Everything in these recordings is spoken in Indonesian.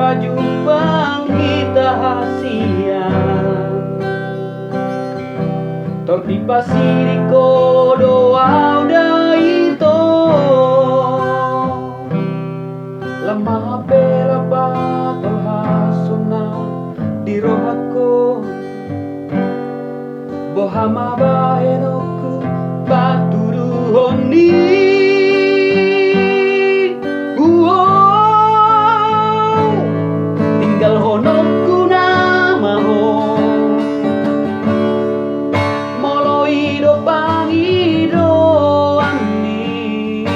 pajumpang kita hasian tor di pasiri ko doa ito lama pera bato hasuna di rohatku bohama bahenoku baturuhoni tinggal honokku namaho molo ido pangido ani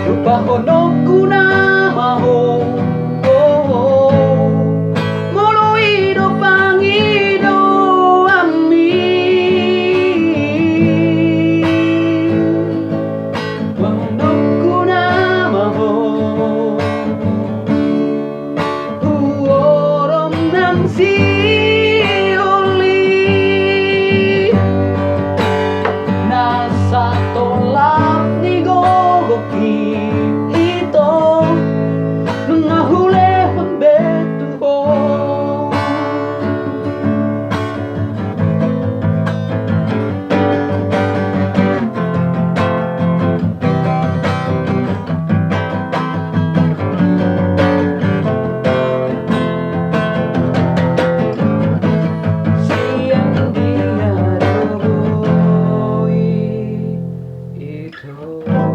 rupa honokku namaho molo ido pangido ami honokku namaho si oli nasa tolak ni gogoki ito nangahule hambetuho itu